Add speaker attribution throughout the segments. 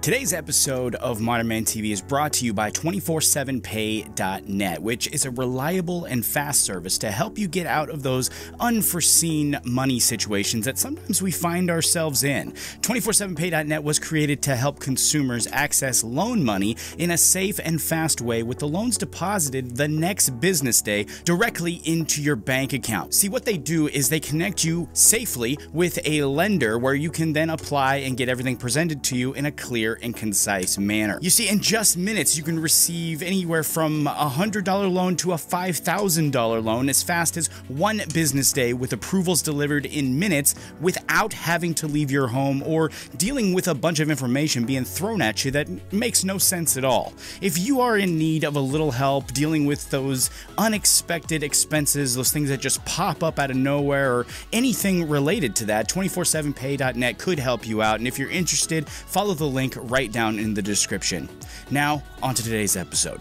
Speaker 1: Today's episode of Modern Man TV is brought to you by 247pay.net, which is a reliable and fast service to help you get out of those unforeseen money situations that sometimes we find ourselves in. 247pay.net was created to help consumers access loan money in a safe and fast way, with the loans deposited the next business day directly into your bank account. See, what they do is they connect you safely with a lender where you can then apply and get everything presented to you in a clear and concise manner. You see, in just minutes, you can receive anywhere from a $100 loan to a $5,000 loan as fast as one business day, with approvals delivered in minutes without having to leave your home or dealing with a bunch of information being thrown at you that makes no sense at all. If you are in need of a little help dealing with those unexpected expenses, those things that just pop up out of nowhere, or anything related to that, 247pay.net could help you out. And if you're interested, follow the link right down in the description. Now, on to today's episode.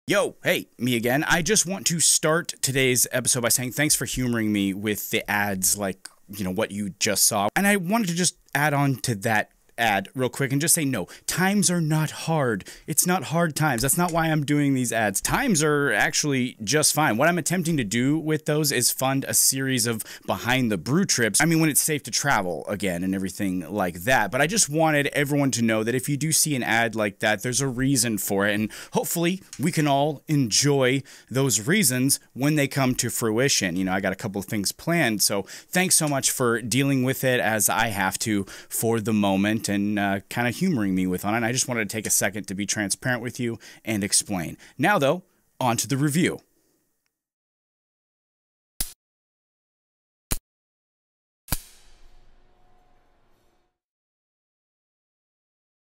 Speaker 1: Yo, hey, me again. I just want to start today's episode by saying thanks for humoring me with the ads, like, you know, what you just saw. And I wanted to just add on to that ad real quick and just say, no, times are not hard. It's not hard times. That's not why I'm doing these ads. Times are actually just fine. What I'm attempting to do with those is fund a series of behind the brew trips. I mean, when it's safe to travel again and everything like that. But I just wanted everyone to know that if you do see an ad like that, there's a reason for it. And hopefully we can all enjoy those reasons when they come to fruition. You know, I got a couple of things planned. So thanks so much for dealing with it as I have to for the moment, and kind of humoring me with on it. I just wanted to take a second to be transparent with you and explain. Now, though, on to the review.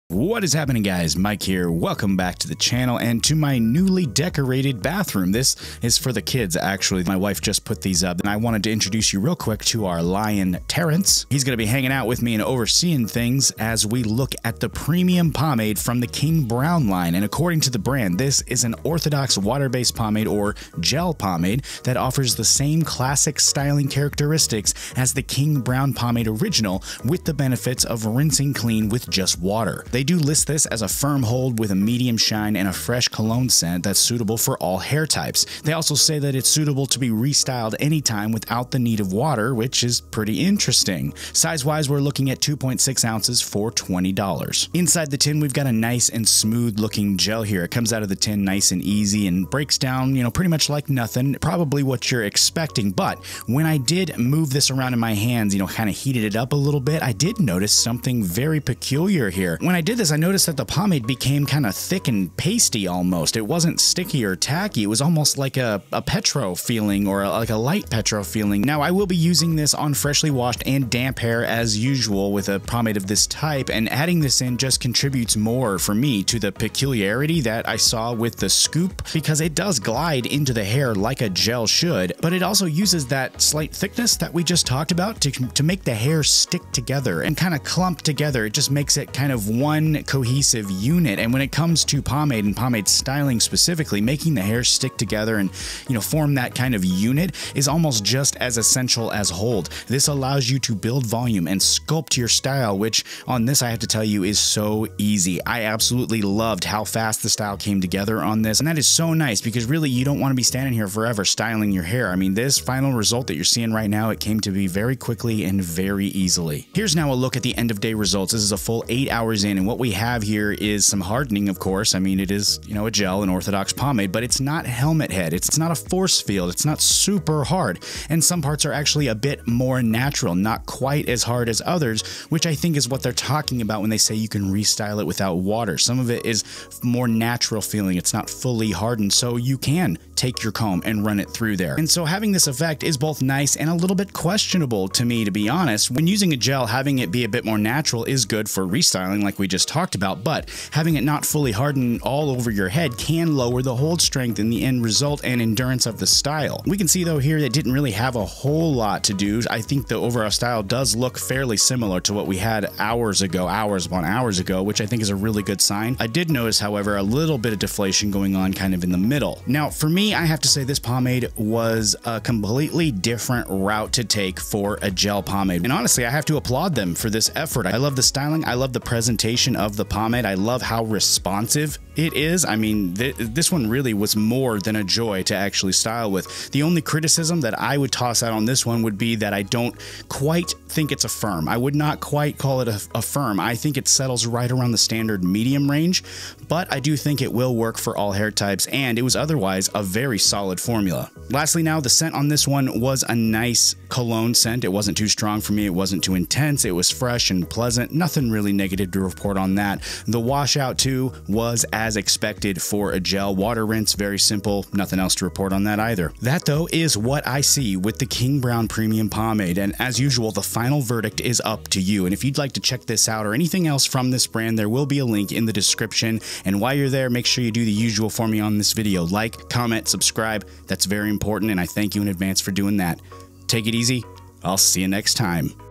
Speaker 1: What is happening, guys? Mike here. Welcome back to the channel and to my newly decorated bathroom. This is for the kids, actually. My wife just put these up, and I wanted to introduce you real quick to our lion, Terrence. He's going to be hanging out with me and overseeing things as we look at the premium pomade from the King Brown line. And according to the brand, this is an orthodox water-based pomade, or gel pomade, that offers the same classic styling characteristics as the King Brown pomade original, with the benefits of rinsing clean with just water. They do list this as a firm hold with a medium shine and a fresh cologne scent that's suitable for all hair types. They also say that it's suitable to be restyled anytime without the need of water, which is pretty interesting. Size-wise, we're looking at 2.6 ounces for $20. Inside the tin, we've got a nice and smooth looking gel here. It comes out of the tin nice and easy and breaks down, you know, pretty much like nothing, probably what you're expecting. But when I did move this around in my hands, you know, kind of heated it up a little bit, I did notice something very peculiar here. When I did this, I noticed that the pomade became kind of thick and pasty almost. It wasn't sticky or tacky. It was almost like a petro feeling, or like a light petro feeling. Now, I will be using this on freshly washed and damp hair as usual with a pomade of this type, and adding this in just contributes more for me to the peculiarity that I saw with the scoop, because it does glide into the hair like a gel should, but it also uses that slight thickness that we just talked about to make the hair stick together and kind of clump together. It just makes it kind of one cohesive unit. And when it comes to pomade and pomade styling specifically, making the hair stick together and, you know, form that kind of unit is almost just as essential as hold. This allows you to build volume and sculpt your style, which on this I have to tell you is so easy. I absolutely loved how fast the style came together on this, and that is so nice, because really you don't want to be standing here forever styling your hair. I mean, this final result that you're seeing right now, it came to be very quickly and very easily. Here's now a look at the end of day results. This is a full 8 hours in, and what we have here is some hardening, of course. I mean, it is, you know, a gel, an orthodox pomade, but it's not helmet head. It's not a force field. It's not super hard. And some parts are actually a bit more natural, not quite as hard as others, which I think is what they're talking about when they say you can restyle it without water. Some of it is more natural feeling. It's not fully hardened, so you can take your comb and run it through there. And so having this effect is both nice and a little bit questionable to me, to be honest. When using a gel, having it be a bit more natural is good for restyling, like we just just talked about, but having it not fully harden all over your head can lower the hold strength in the end result and endurance of the style. We can see though here that it didn't really have a whole lot to do. I think the overall style does look fairly similar to what we had hours upon hours ago, which I think is a really good sign. I did notice, however, a little bit of deflation going on kind of in the middle. Now, for me, I have to say this pomade was a completely different route to take for a gel pomade. And honestly, I have to applaud them for this effort. I love the styling. I love the presentation of the pomade. I love how responsive it is. I mean, this one really was more than a joy to actually style with. The only criticism that I would toss out on this one would be that I don't quite think it's a firm. I would not quite call it a firm. I think it settles right around the standard medium range, but I do think it will work for all hair types, and it was otherwise a very solid formula. Lastly now, the scent on this one was a nice cologne scent. It wasn't too strong for me. It wasn't too intense. It was fresh and pleasant. Nothing really negative to report on that. The washout too was as expected for a gel. Water rinse, very simple. Nothing else to report on that either. That though is what I see with the King Brown Premium Pomade, and as usual, the final verdict is up to you. And if you'd like to check this out or anything else from this brand, there will be a link in the description. And while you're there, make sure you do the usual for me on this video. Like, comment, subscribe. That's very important, and I thank you in advance for doing that. Take it easy. I'll see you next time.